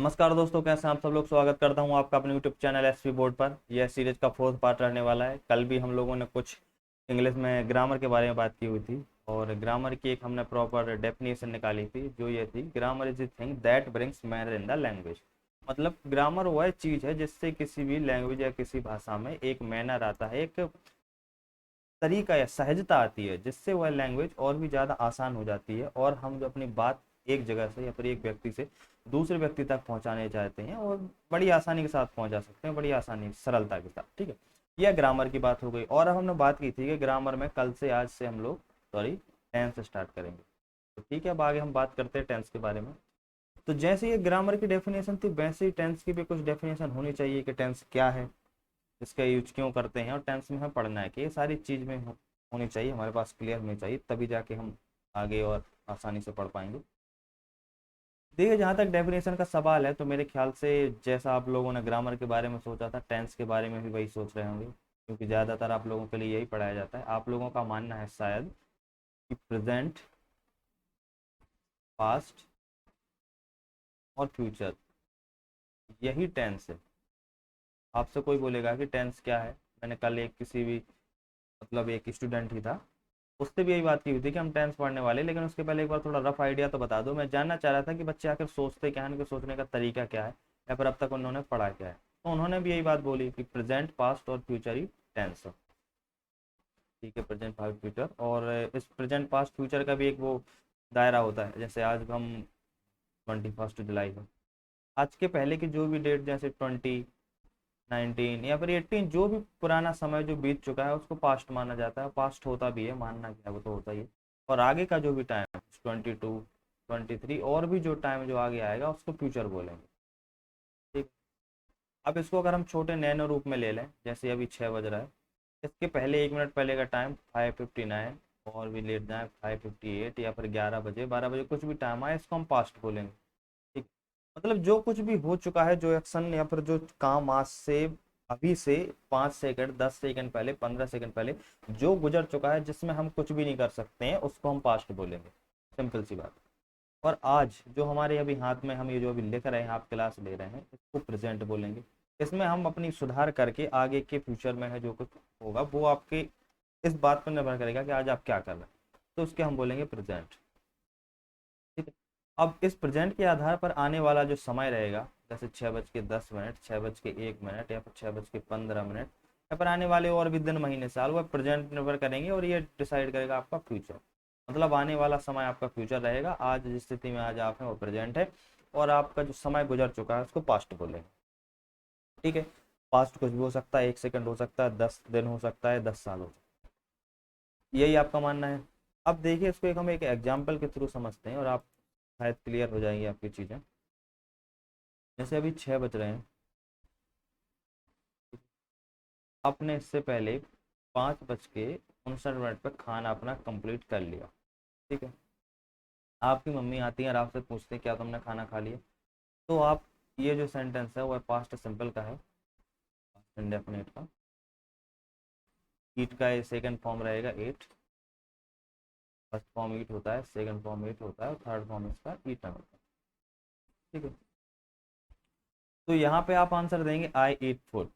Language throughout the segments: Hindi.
नमस्कार दोस्तों, कैसे हैं आप सब लोग। स्वागत करता हूं आपका अपने यूट्यूब चैनल एसपी बोर्ड पर। यह सीरीज का फोर्थ पार्ट रहने वाला है। कल भी हम लोगों ने कुछ इंग्लिश में ग्रामर के बारे में बात की हुई थी और ग्रामर की एक हमने प्रॉपर डेफिनेशन निकाली थी, जो ये थी, grammar is the thing that brings manner in the language. मतलब ग्रामर वह चीज़ है जिससे किसी भी लैंग्वेज या किसी भाषा में एक मैनर आता है, एक तरीका या सहजता आती है, जिससे वह लैंग्वेज और भी ज़्यादा आसान हो जाती है और हम जो अपनी बात एक जगह से या फिर एक व्यक्ति से दूसरे व्यक्ति तक पहुंचाने चाहते हैं और बड़ी आसानी के साथ पहुंचा सकते हैं, बड़ी आसानी सरलता के साथ। ठीक है, यह ग्रामर की बात हो गई। और अब हमने बात की थी कि ग्रामर में कल से आज से हम लोग टेंस स्टार्ट करेंगे। तो ठीक है, अब आगे हम बात करते हैं टेंस के बारे में। तो जैसे ये ग्रामर की डेफिनेशन थी, वैसे ही टेंस की भी कुछ डेफिनेशन होनी चाहिए कि टेंस क्या है, इसका यूज क्यों करते हैं और टेंस में हमें पढ़ना है, कि ये सारी चीज़ में होनी चाहिए, हमारे पास क्लियर होनी चाहिए, तभी जाके हम आगे और आसानी से पढ़ पाएंगे। देखिए, जहाँ तक डेफिनेशन का सवाल है, तो मेरे ख्याल से जैसा आप लोगों ने ग्रामर के बारे में सोचा था, टेंस के बारे में भी वही सोच रहे होंगे, क्योंकि ज़्यादातर आप लोगों के लिए यही पढ़ाया जाता है। आप लोगों का मानना है शायद कि प्रेजेंट, पास्ट और फ्यूचर, यही टेंस है। आपसे कोई बोलेगा कि टेंस क्या है, मैंने कल एक किसी भी, मतलब एक स्टूडेंट ही था, उससे भी यही बात की हुई थी कि हम टेंस पढ़ने वाले, लेकिन उसके पहले एक बार थोड़ा रफ आइडिया तो बता दो। मैं जानना चाह रहा था कि बच्चे आखिर सोचते क्या हैं, उनके सोचने का तरीका क्या है, या फिर अब तक उन्होंने पढ़ा क्या है। तो उन्होंने भी यही बात बोली कि प्रेजेंट, पास्ट और फ्यूचर ही टेंस है। ठीक है, प्रेजेंट, पास्ट, फ्यूचर। और इस प्रेजेंट, पास्ट, फ्यूचर का भी एक वो दायरा होता है। जैसे आज हम 21 जुलाई है, आज के पहले की जो भी डेट, जैसे 19 या फिर 18, जो भी पुराना समय जो बीत चुका है उसको पास्ट माना जाता है। पास्ट होता भी है, मानना क्या है, वो तो होता ही है। और आगे का जो भी टाइम, 22, 23 और भी जो टाइम जो आगे आएगा उसको फ्यूचर बोलेंगे। ठीक। अब इसको अगर हम छोटे नैनो रूप में ले लें, जैसे अभी 6 बज रहा है, इसके पहले 1 मिनट पहले का टाइम 5:59, और भी लेट जाए 5:58, या फिर 11 बजे, 12 बजे, कुछ भी टाइम आए, इसको हम पास्ट बोलेंगे। ठीक। मतलब जो कुछ भी हो चुका है, जो एक्शन या फिर जो काम आज से, अभी से 5 सेकंड, 10 सेकंड पहले, 15 सेकंड पहले जो गुजर चुका है, जिसमें हम कुछ भी नहीं कर सकते हैं, उसको हम पास्ट बोलेंगे। सिंपल सी बात। और आज जो हमारे अभी हाथ में, हम ये जो अभी लिख रहे हैं, आप क्लास ले रहे हैं, इसको प्रेजेंट बोलेंगे। इसमें हम अपनी सुधार करके आगे के फ्यूचर में है जो कुछ होगा, वो आपके इस बात पर निर्भर करेगा कि आज आप क्या कर रहे हैं, तो उसके हम बोलेंगे प्रेजेंट। ठीक है। अब इस प्रेजेंट के आधार पर आने वाला जो समय रहेगा, जैसे 6:10, 6:01 या फिर 6:15, या फिर आने वाले और भी दिन, महीने, साल, वह प्रेजेंट निर्भर करेंगे और ये डिसाइड करेगा आपका फ्यूचर। मतलब आने वाला समय आपका फ्यूचर रहेगा, आज जिस स्थिति में आज आप हैं वो प्रेजेंट है, और आपका जो समय गुजर चुका है उसको पास्ट बोलेंगे। ठीक है। पास्ट कुछ भी हो सकता है, 1 सेकंड हो सकता है, 10 दिन हो सकता है, 10 साल हो सकता है, यही आपका मानना है। अब देखिए, इसको एक हम एक एग्जाम्पल के थ्रू समझते हैं और आप शायद क्लियर हो जाएंगी आपकी चीज़ें। जैसे अभी 6 बज रहे हैं, आपने इससे पहले 5:59 पर खाना अपना कंप्लीट कर लिया। ठीक है। आपकी मम्मी आती है और आपसे पूछते हैं क्या तुमने खाना खा लिया। तो आप, ये जो सेंटेंस है वो पास्ट सिंपल का है, पास्ट इंडेफिनिट का। ईट का सेकंड फॉर्म रहेगा एट। फर्स्ट फॉर्म ईट होता है, सेकंड फॉर्म ईट होता है, और थर्ड फॉर्म इसका ईटन होता है। ठीक है। तो यहाँ पे आप आंसर देंगे आई ईट फूड।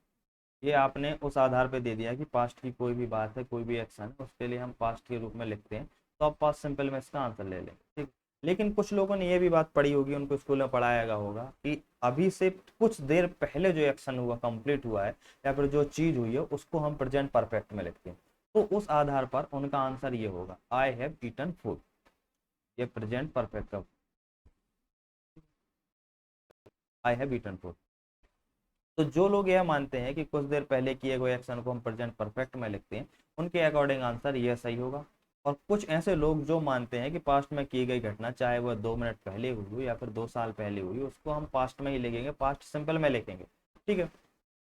ये आपने उस आधार पे दे दिया कि पास्ट की कोई भी बात है, कोई भी एक्शन है, उसके लिए हम पास्ट के रूप में लिखते हैं, तो आप पास्ट सिंपल में इसका आंसर ले लें। ठीक। लेकिन कुछ लोगों ने ये भी बात पढ़ी होगी, उनको स्कूल में पढ़ाया गया होगा कि अभी से कुछ देर पहले जो एक्शन हुआ, कंप्लीट हुआ है, या फिर जो चीज हुई है, उसको हम प्रेजेंट परफेक्ट में लिखते हैं। तो उस आधार पर उनका आंसर ये होगा, आई हैव ईटन फूड। ये प्रेजेंट परफेक्ट का, आई हैव ईटन फूड। तो जो लोग यह मानते हैं कि कुछ देर पहले किए गए एक्शन को हम प्रेजेंट परफेक्ट में लिखते हैं, उनके अकॉर्डिंग आंसर यह सही होगा। और कुछ ऐसे लोग जो मानते हैं कि पास्ट में की गई घटना, चाहे वह 2 मिनट पहले हुई हो या फिर 2 साल पहले हुई, उसको हम पास्ट में ही लिखेंगे, पास्ट सिंपल में लिखेंगे। ठीक है।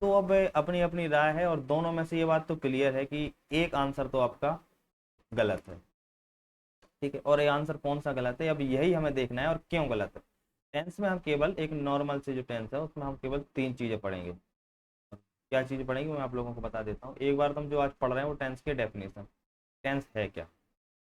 तो अब अपनी अपनी राय है, और दोनों में से ये बात तो क्लियर है कि एक आंसर तो आपका गलत है। ठीक है। और ये आंसर कौन सा गलत है, अब यही हमें देखना है, और क्यों गलत है। टेंस में हम केवल एक नॉर्मल से जो टेंस है, उसमें हम केवल 3 चीजें पढ़ेंगे। क्या चीज़ पढ़ेंगे मैं आप लोगों को बता देता हूँ। एक बार तुम जो आज पढ़ रहे हैं वो टेंस की डेफिनेशन, टेंस है क्या।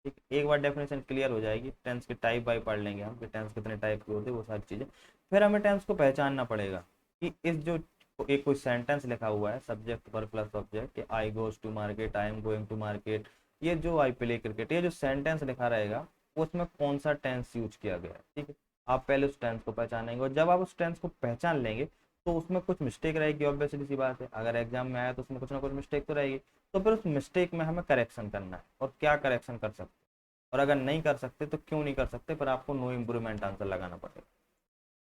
ठीक, एक बार डेफिनेशन क्लियर हो जाएगी, टेंस के टाइप बाई पढ़ लेंगे हम कि टेंस कितने टाइप के होते हैं, वो सारी चीज़ें। फिर हमें टेंस को पहचानना पड़ेगा कि इस जो एक कोई सेंटेंस लिखा हुआ है सब्जेक्ट पर plus object, I goes to market, I am going to market, ये जो आई प्ले क्रिकेट, ये जो सेंटेंस लिखा रहेगा उसमें कौन सा टेंस यूज किया गया है। ठीक है, आप पहले उस टेंस को पहचानेंगे, और जब आप उस टेंस को पहचान लेंगे तो उसमें कुछ मिस्टेक रहेगी, ऑब्वियसली सी बात है, अगर एग्जाम में आया तो उसमें कुछ ना कुछ मिस्टेक तो रहेगी। तो फिर उस मिस्टेक में हमें करेक्शन करना है, और क्या करेक्शन कर सकते हैं, और अगर नहीं कर सकते तो क्यों नहीं कर सकते, पर आपको नो इम्प्रूवमेंट आंसर लगाना पड़ेगा।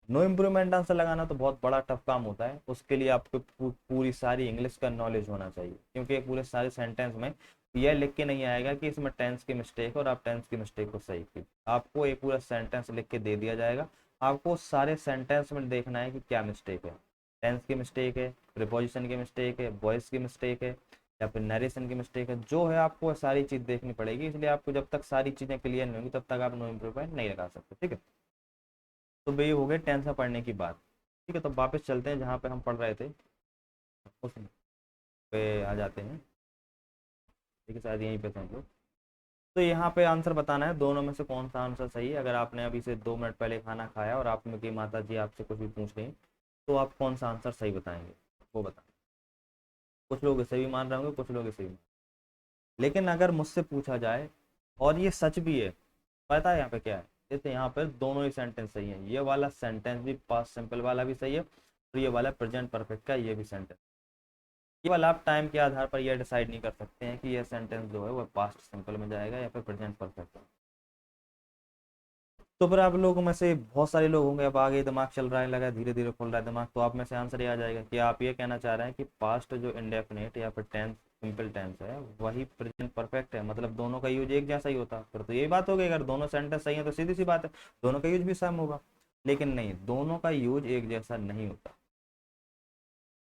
नो इम्प्रूवमेंट आंसर लगाना तो बहुत बड़ा टफ काम होता है, उसके लिए आपको पूरी सारी इंग्लिश का नॉलेज होना चाहिए, क्योंकि पूरे सारे सेंटेंस में यह लिख के नहीं आएगा कि इसमें टेंस की मिस्टेक है और आप टेंस की मिस्टेक को सही कीजिए। आपको एक पूरा सेंटेंस लिख के दे दिया जाएगा, आपको सारे सेंटेंस में देखना है कि क्या मिस्टेक है, टेंस की मिस्टेक है, प्रीपोजिशन की मिस्टेक है, वॉइस की मिस्टेक है, या फिर नरेशन की मिस्टेक है, जो है आपको सारी चीज़ देखनी पड़ेगी। इसलिए आपको जब तक सारी चीज़ें क्लियर नहीं होंगी तब तक आप नो इम्प्रूवमेंट नहीं लगा सकते। ठीक है, तो वे हो गए टेंस में पढ़ने की बात। ठीक है, तो वापस चलते हैं जहाँ पे हम पढ़ रहे थे, उस पे आ जाते हैं। ठीक है, शायद यहीं पे थे हम लोग। तो यहाँ पे आंसर बताना है दोनों में से कौन सा आंसर सही है। अगर आपने अभी से 2 मिनट पहले खाना खाया और आप में की माता जी आपसे कुछ भी पूछ रही तो आप कौन सा आंसर सही बताएंगे, वो बताएं। कुछ लोग इसे भी मान रहे होंगे, कुछ लोग इसे भी। लेकिन अगर मुझसे पूछा जाए, और ये सच भी है, पता है यहाँ पे क्या है, जैसे यहाँ पर दोनों ही सेंटेंस सही है, ये वाला सेंटेंस भी पास्ट सिंपल वाला भी सही है, और ये वाला प्रेजेंट परफेक्ट का ये भी सेंटेंस। केवल आप टाइम के आधार पर यह डिसाइड नहीं कर सकते हैं कि यह सेंटेंस जो है वो पास्ट सिंपल में जाएगा या फिर प्रेजेंट परफेक्ट। तो फिर आप लोगों में से बहुत सारे लोग होंगे, अब आगे दिमाग चल रहा है, लगा धीरे धीरे खुल रहा है दिमाग, तो आप में से आंसर ये आ जाएगा कि आप ये कहना चाह रहे हैं कि पास्ट जो इंडेफिनिट या फिर टेंस सिंपल टेंस है वही प्रेजेंट परफेक्ट है, मतलब दोनों का यूज एक जैसा ही होता। फिर तो यही बात हो गई, अगर दोनों सेंटेंस सही है तो सीधी सी बात है दोनों का यूज भी सेम होगा। लेकिन नहीं, दोनों का यूज एक जैसा नहीं होता।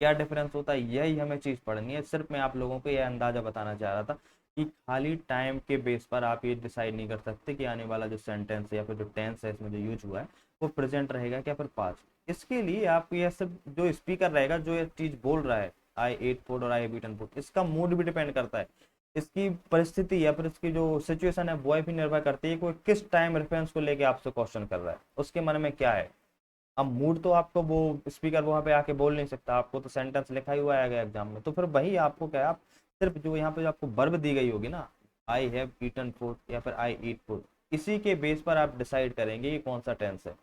क्या डिफरेंस होता है, यही हमें चीज पढ़नी है। सिर्फ मैं आप लोगों को यह अंदाजा बताना चाह रहा था कि खाली टाइम के बेस पर आप ये डिसाइड नहीं कर सकते कि आने वाला जो सेंटेंस है या फिर जो टेंस है इसमें जो यूज हुआ है वो प्रेजेंट रहेगा क्या फिर पास्ट। इसके लिए आप यह सब जो स्पीकर रहेगा जो ये चीज बोल रहा है, आई एट फूड और आई बीटन फूड, इसका मूड भी डिपेंड करता है, इसकी परिस्थिति या फिर इसकी जो सिचुएशन है वो भी निर्भर करती है कोई किस टाइम रेफरेंस को लेके आपसे क्वेश्चन कर रहा है, उसके मन में क्या है। अब मूड तो आपको वो स्पीकर वहां पे आके बोल नहीं सकता, आपको तो सेंटेंस लिखा ही हुआ आएगा एग्जाम में, तो फिर वही आपको क्या है, आप सिर्फ जो यहाँ पे जो आपको वर्ब दी गई होगी ना, आई हैव ईटन फूड या फिर आई ईट फूड, इसी के बेस पर आप डिसाइड करेंगे कि कौन सा टेंस है।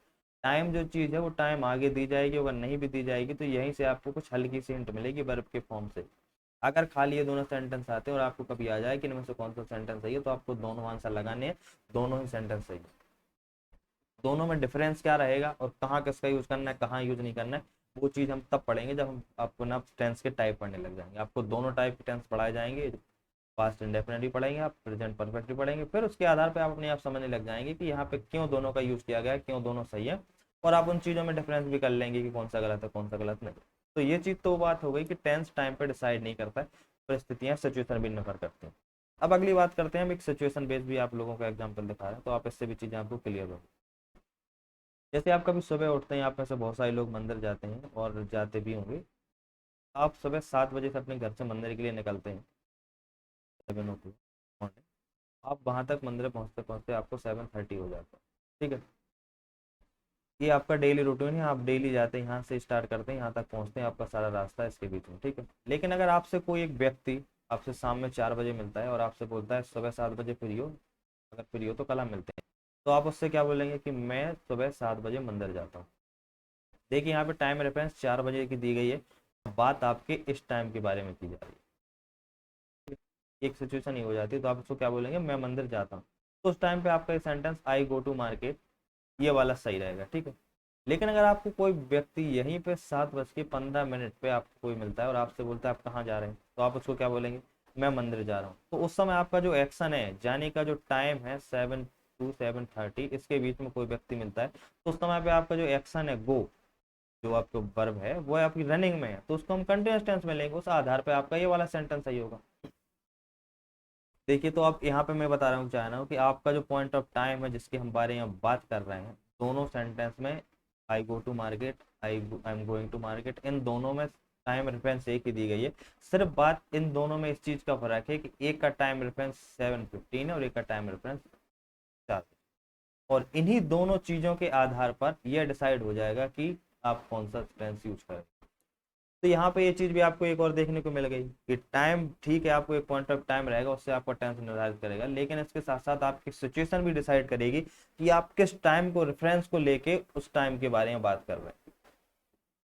टाइम जो चीज़ है वो टाइम आगे दी जाएगी, अगर नहीं भी दी जाएगी तो यहीं से आपको कुछ हल्की सी हिंट मिलेगी वर्ब के फॉर्म से। अगर खाली ये दोनों सेंटेंस आते हैं और आपको कभी आ जाए कि इनमें से कौन सा सेंटेंस सही है, तो आपको दोनों आंसर लगाने हैं, दोनों ही सेंटेंस सही है। दोनों में डिफरेंस क्या रहेगा और कहाँ किसका यूज करना है कहाँ यूज नहीं करना है, वो चीज़ हम तब पढ़ेंगे जब हम आपको ना टेंस के टाइप पढ़ने लग जाएंगे। आपको दोनों टाइप के टेंस पढ़ाए जाएंगे, पास्ट इंडेफिनिट भी पढ़ेंगे, आप प्रेजेंट परफेक्ट भी पढ़ेंगे, फिर उसके आधार पे आप अपने आप समझने लग जाएंगे कि यहाँ पे क्यों दोनों का यूज किया गया है, क्यों दोनों सही है, और आप उन चीज़ों में डिफरेंस भी कर लेंगे कि कौन सा गलत है कौन सा गलत नहीं। तो ये चीज़ तो बात हो गई कि टेंस टाइम पे डिसाइड नहीं करता है, परिस्थितियाँ सिचुएशन भी निर्भर करती हैं। अब अगली बात करते हैं, हम एक सिचुएशन बेस्ड भी आप लोगों का एग्जाम्पल दिखा रहे हैं, तो आप इससे भी चीज़ें आपको क्लियर हो। जैसे आप कभी सुबह उठते हैं, आप में से बहुत सारे लोग मंदिर जाते हैं और जाते भी होंगे। आप सुबह 7 बजे से अपने घर से मंदिर के लिए निकलते हैं, 7 o'clock मॉर्निंग। आप वहाँ तक मंदिर पहुँचते पहुँचते आपको 7:30 हो जाता है। ठीक है, ये आपका डेली रूटीन है, आप डेली जाते हैं, यहाँ से स्टार्ट करते हैं यहाँ तक पहुँचते हैं, आपका सारा रास्ता है इसके बीच में। ठीक है, लेकिन अगर आपसे कोई एक व्यक्ति आपसे शाम में 4 बजे मिलता है और आपसे बोलता है सुबह 7 बजे फ्री हो, अगर फ्री हो तो कल हम मिलते हैं, तो आप उससे क्या बोलेंगे कि मैं सुबह 7 बजे मंदिर जाता हूँ। देखिए यहाँ पे टाइम रेफरेंस 4 बजे की दी गई है, बात आपके इस टाइम के बारे में की जा रही है। एक सिचुएशन ही हो जाती है, तो आप उसको क्या बोलेंगे, मैं मंदिर जाता हूँ। तो उस टाइम पे आपका sentence I go to market ये वाला सही रहेगा। ठीक है, लेकिन अगर आपको कोई व्यक्ति यहीं पे 7:15 पे आपको कोई मिलता है और आपसे बोलता है आप कहाँ जा रहे हैं, तो आप उसको क्या बोलेंगे, मैं मंदिर जा रहा हूँ। तो उस समय आपका जो एक्शन है, जाने का जो टाइम है 7 to 7:30, इसके बीच में कोई व्यक्ति मिलता है, तो उस समय पे आपका जो एक्शन है गो, जो आपका वर्ब है वो है आपकी रनिंग में है, तो उसको हम कंटिन्यूस टेंस में लेंगे, उस आधार पे आपका ये वाला सेंटेंस सही होगा। देखिए, तो आप यहाँ पे मैं बता रहा हूँ चाह रहा हूँ कि आपका जो पॉइंट ऑफ टाइम है जिसके हम बारे में बात कर रहे हैं, दोनों सेंटेंस में I go to market, I am going to market, इन दोनों में टाइम रेफरेंस एक ही दी गई है। सिर्फ बात इन दोनों में इस चीज का फर्क है कि एक का टाइम रेफरेंस 7:15 है और एक का टाइम रेफरेंस 4। और इन्हीं दोनों चीजों के आधार पर यह डिसाइड हो जाएगा कि आप कौन सा टेंस यूज करें। तो यहाँ पे ये चीज भी आपको एक और देखने को मिल गई कि टाइम ठीक है, आपको एक पॉइंट ऑफ टाइम रहेगा, उससे आपका टेंस निर्धारित करेगा, लेकिन इसके साथ साथ आपकी सिचुएशन भी डिसाइड करेगी कि आप किस टाइम को रेफरेंस को लेके उस टाइम के बारे में बात कर रहे हैं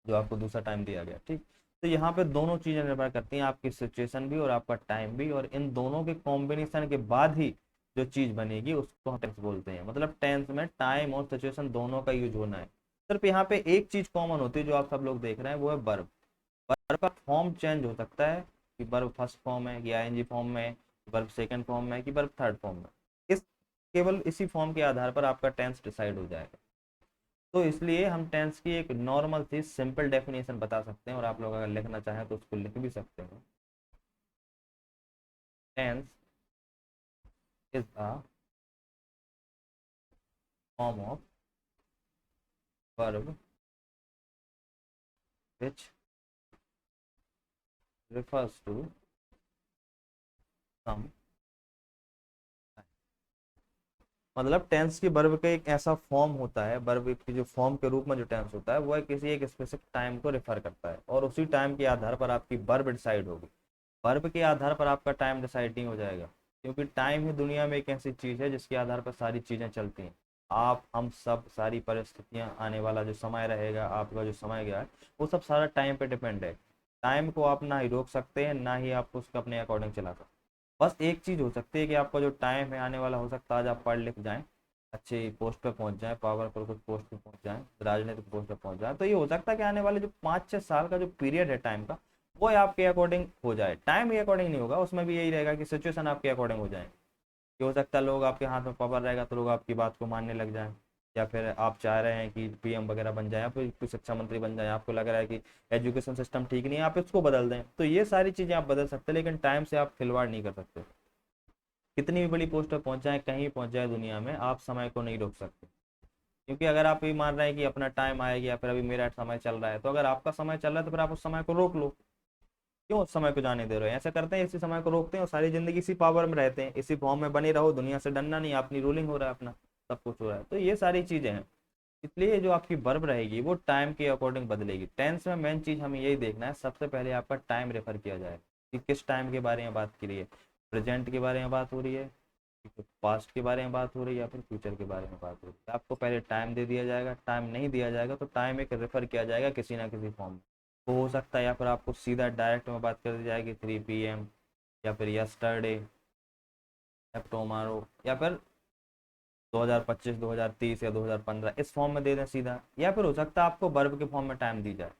जो आपको दूसरा टाइम दिया गया। ठीक, तो यहाँ पे दोनों चीजें निर्भर करती हैं, आपकी सिचुएशन भी और आपका टाइम भी, और इन दोनों के कॉम्बिनेशन के बाद ही जो चीज बनेगी उसको हम टेंस बोलते हैं। मतलब टेंस में टाइम और सिचुएशन दोनों का यूज होना है। सिर्फ यहाँ पे एक चीज कॉमन होती है जो आप सब लोग देख रहे हैं, वो है वर्ब। वर्ब का फॉर्म चेंज हो सकता है कि वर्ब फर्स्ट फॉर्म है कि आईएनजी फॉर्म में, वर्ब सेकंड फॉर्म में कि वर्ब थर्ड फॉर्म में। इस केवल इसी फॉर्म के आधार पर आपका टेंस डिसाइड हो जाएगा। तो इसलिए हम टेंस की एक नॉर्मल सी सिंपल डेफिनेशन बता सकते हैं, और आप लोग अगर लिखना चाहें तो उसको लिख भी सकते हैं। Tense is a form of verb which refers to some। मतलब टेंस की वर्ब का एक ऐसा फॉर्म होता है, वर्ब की जो फॉर्म के रूप में जो टेंस होता है वो है किसी एक स्पेसिफिक टाइम को रेफर करता है, और उसी टाइम के आधार पर आपकी वर्ब डिसाइड होगी। वर्ब के आधार पर आपका टाइम डिसाइड नहीं हो जाएगा, क्योंकि टाइम ही दुनिया में एक ऐसी चीज है जिसके आधार पर सारी चीजें चलती हैं। आप, हम सब, सारी परिस्थितियां, आने वाला जो समय रहेगा, आपका जो समय गया है, वो सब सारा टाइम पे डिपेंड है। टाइम को आप ना ही रोक सकते हैं, ना ही आप उसको अपने अकॉर्डिंग चला सकते हैं। बस एक चीज हो सकती है कि आपका जो टाइम है आने वाला, हो सकता है आज आप पढ़ लिख जाएं, अच्छी पोस्ट पे पहुंच जाएं, पावरफुल कुछ पोस्ट पे पहुंच जाएं, राजनीतिक पोस्ट पे पहुंच जाएं, तो ये हो सकता है कि आने वाले जो 5-6 साल का जो पीरियड है टाइम का, वो आपके अकॉर्डिंग हो जाए। टाइम के अकॉर्डिंग नहीं होगा, उसमें भी यही रहेगा कि सिचुएशन आपके अकॉर्डिंग हो जाए। कि हो सकता है लोग आपके हाथ में पावर रहेगा तो लोग आपकी बात को मानने लग जाएं, या फिर आप चाह रहे हैं कि पीएम वगैरह बन जाए, या फिर कोई शिक्षा मंत्री बन जाए, आपको लग रहा है कि एजुकेशन सिस्टम ठीक नहीं है, आप इसको बदल दें। तो ये सारी चीज़ें आप बदल सकते हैं, लेकिन टाइम से आप खिलवाड़ नहीं कर सकते। कितनी भी बड़ी पोस्ट पर पहुंच जाए, कहीं पहुंच जाए दुनिया में, आप समय को नहीं रोक सकते। क्योंकि अगर आप ये मान रहे हैं कि अपना टाइम आएगा या फिर अभी मेरा समय चल रहा है, तो अगर आपका समय चल रहा है तो फिर आप उस समय को रोक लो। क्यों उस समय को जाने दे रहे हो? ऐसा करते हैं, इसी समय को रोकते हैं और सारी जिंदगी इसी पावर में रहते हैं, इसी फॉर्म में बने रहो, दुनिया से डरना नहीं, अपनी रूलिंग हो रहा है, अपना सब कुछ हो रहा है। तो ये सारी चीजें हैं। इसलिए जो आपकी वर्ब रहेगी वो टाइम के अकॉर्डिंग बदलेगी। टेंस में मेन चीज हमें यही देखना है, सबसे पहले आपका टाइम रेफर किया जाए कि किस टाइम के बारे में बात की रही है। प्रेजेंट के बारे में बात हो रही है, पास्ट के बारे में बात हो रही है, या फिर फ्यूचर के बारे में बात हो रही है। आपको पहले टाइम दे दिया जाएगा, टाइम नहीं दिया जाएगा तो टाइम एक रेफर किया जाएगा किसी ना किसी फॉर्म में। वो हो सकता है, या फिर आपको सीधा डायरेक्ट में बात कर दी जाएगी 3 PM, या फिर यस्टरडे, या टोमारो, या फिर 2025, 2030 या 2015 इस फॉर्म में दे दें सीधा। या फिर हो सकता है आपको वर्ब के फॉर्म में टाइम दी जाए।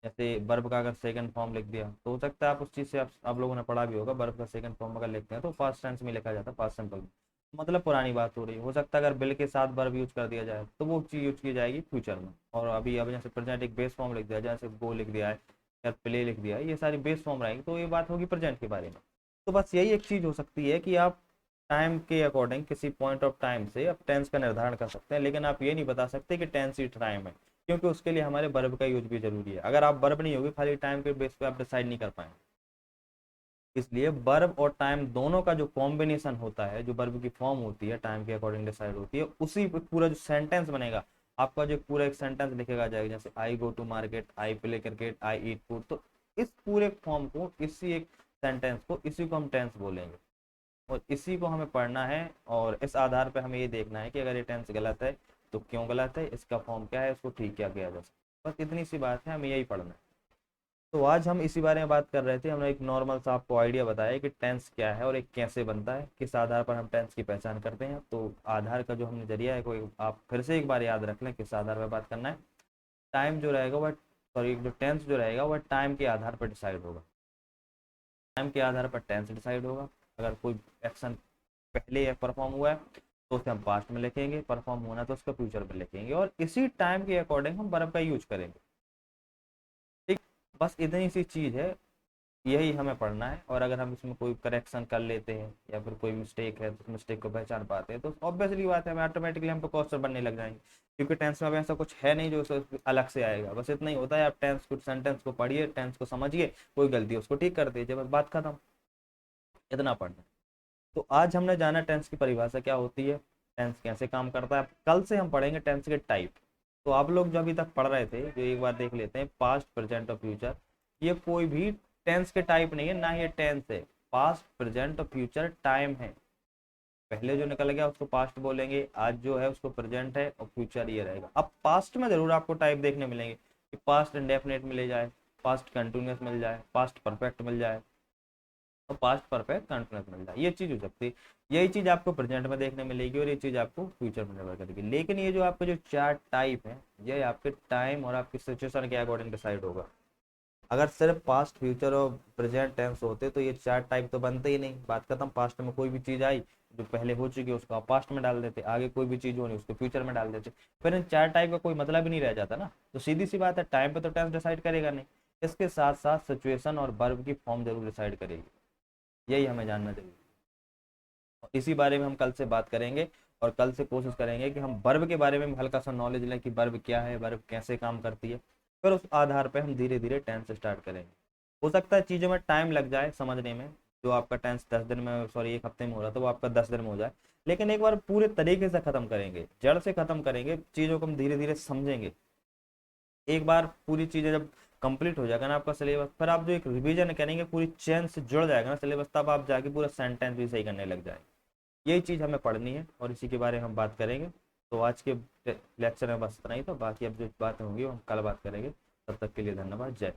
जैसे वर्ब का अगर सेकंड फॉर्म लिख दिया तो हो सकता है आप उस चीज़ से, आप लोगों ने पढ़ा भी होगा, वर्ब का सेकंड फॉर्म अगर लिखते हैं तो पास्ट टेंस में लिखा जाता है, पास्ट सिंपल में। मतलब पुरानी बात हो रही है। हो सकता है अगर बिल के साथ वर्ब यूज कर दिया जाए तो वो चीज़ यूज की जाएगी फ्यूचर में। और अभी अब जैसे प्रेजेंट एक बेस फॉर्म लिख दिया, जैसे गो लिख दिया है या प्ले लिख दिया है, ये सारी बेस फॉर्म रहेंगी, तो ये बात होगी प्रेजेंट के बारे में। तो बस यही एक चीज़ हो सकती है कि आप टाइम के अकॉर्डिंग किसी पॉइंट ऑफ टाइम से आप टेंस का निर्धारण कर सकते हैं, लेकिन आप ये नहीं बता सकते कि टेंस ही टाइम है, क्योंकि उसके लिए हमारे वर्ब का यूज भी जरूरी है। अगर आप वर्ब नहीं होगी, खाली टाइम के बेस पे आप डिसाइड नहीं कर पाएंगे। इसलिए वर्ब और टाइम दोनों का जो कॉम्बिनेशन होता है, जो वर्ब की फॉर्म होती है टाइम के अकॉर्डिंग डिसाइड होती है, उसी पे पूरा जो सेंटेंस बनेगा, आपका जो पूरा एक सेंटेंस लिखेगा जाएगा, जैसे I go to market, I play cricket, I eat food, तो इस पूरे फॉर्म को, इसी एक सेंटेंस को, इसी को हम टेंस बोलेंगे, और इसी को हमें पढ़ना है। और इस आधार पर हमें ये देखना है कि अगर ये टेंस गलत है तो क्यों गलत है, इसका फॉर्म क्या है, इसको ठीक क्या किया जा सकता है। बस इतनी सी बात है, हमें यही पढ़ना है। तो आज हम इसी बारे में बात कर रहे थे। हमने एक नॉर्मल सा आपको आइडिया बताया कि टेंस क्या है और एक कैसे बनता है, किस आधार पर हम टेंस की पहचान करते हैं। तो आधार का जो हमने जरिया है, कोई आप फिर से एक बार याद रख लें किस आधार पर बात करना है। टाइम जो रहेगा वह, सॉरी, जो टेंस जो रहेगा वह टाइम के आधार पर डिसाइड होगा। टाइम के आधार पर टेंस डिसाइड होगा। अगर कोई एक्शन पहले परफॉर्म हुआ है तो उसे हम पास्ट में लिखेंगे, परफॉर्म होना है तो उसका फ्यूचर में लिखेंगे, और इसी टाइम के अकॉर्डिंग हम वर्ब का यूज करेंगे। ठीक, बस इतनी सी चीज है। यही हमें पढ़ना है। और अगर हम इसमें कोई करेक्शन कर लेते हैं या फिर कोई मिस्टेक है तो मिस्टेक को पहचान पाते हैं तो ऑब्वियसली बात है हमें ऑटोमेटिकली हम पे क्वेश्चन बनने लग जाएंगे, क्योंकि टेंस में अब ऐसा कुछ है नहीं जो अलग से आएगा। बस इतना ही होता है, आप टेंस को सेंटेंस को पढ़िए, टेंस को समझिए, कोई गलती है उसको ठीक कर दीजिए, बस बात खत्म। इतना पढ़ना है। तो आज हमने जाना टेंस की परिभाषा क्या होती है, टेंस कैसे काम करता है। कल से हम पढ़ेंगे टेंस के टाइप। तो आप लोग जो अभी तक पढ़ रहे थे, जो एक बार देख लेते हैं, पास्ट प्रेजेंट और फ्यूचर, ये कोई भी टेंस के टाइप नहीं है, ना ये टेंस है। पास्ट प्रेजेंट और फ्यूचर टाइम है। पहले जो निकल गया उसको पास्ट बोलेंगे, आज जो है उसको प्रेजेंट है, और फ्यूचर ये रहेगा। अब पास्ट में जरूर आपको टाइप देखने मिलेंगे कि पास्ट इंडेफिनिट मिल जाए, पास्ट कंटिन्यूस मिल जाए, पास्ट परफेक्ट मिल जाए, और पास्ट परफेक्ट कंटिन्यूस मिल जाए, ये चीज हो सकती है। यही चीज आपको प्रेजेंट में देखने मिलेगी और ये चीज आपको फ्यूचर में निर्भर करेगी। लेकिन ये जो आपके जो चार टाइप है, ये आपके टाइम और आपकी सिचुएशन के अकॉर्डिंग डिसाइड होगा। अगर सिर्फ पास्ट फ्यूचर और प्रेजेंट टेंस होते तो ये चार टाइप तो बनते ही नहीं, बात खत्म। पास्ट में कोई भी चीज आई जो पहले हो चुकी है उसको आप पास्ट में डाल देते, आगे कोई भी चीज होनी उसको फ्यूचर में डाल देते, फिर इन चार टाइप का कोई मतलब ही नहीं रह जाता ना। तो सीधी सी बात है, टाइम पे तो टेंस डिसाइड करेगा नहीं, इसके साथ साथ सिचुएशन और वर्ब की फॉर्म जरूर डिसाइड करेगी। यही हमें जानना जरूरी है। और इसी बारे में हम कल से बात करेंगे, और कल से कोशिश करेंगे कि हम वर्ब के बारे में भी हल्का सा नॉलेज लें कि वर्ब क्या है, वर्ब कैसे काम करती है। फिर उस आधार पे हम धीरे धीरे टेंस स्टार्ट करेंगे। हो सकता है चीज़ों में टाइम लग जाए समझने में, जो आपका टेंस 10 दिन में, सॉरी 1 हफ्ते में हो रहा था वो आपका 10 दिन में हो जाए। लेकिन एक बार पूरे तरीके से खत्म करेंगे, जड़ से खत्म करेंगे चीज़ों को, हम धीरे धीरे समझेंगे। एक बार पूरी चीज़ें जब कंप्लीट हो जाएगा ना आपका सिलेबस, फिर आप जो एक रिवीजन करेंगे पूरी चेन से जुड़ जाएगा ना सिलेबस, तब आप जाके पूरा सेंटेंस भी सही करने लग जाएंगे। यही चीज़ हमें पढ़नी है और इसी के बारे में हम बात करेंगे। तो आज के लेक्चर में बस इतना ही था, बाकी अब जो बातें होंगी वो हम कल बात करेंगे। तब तक के लिए धन्यवाद, जय।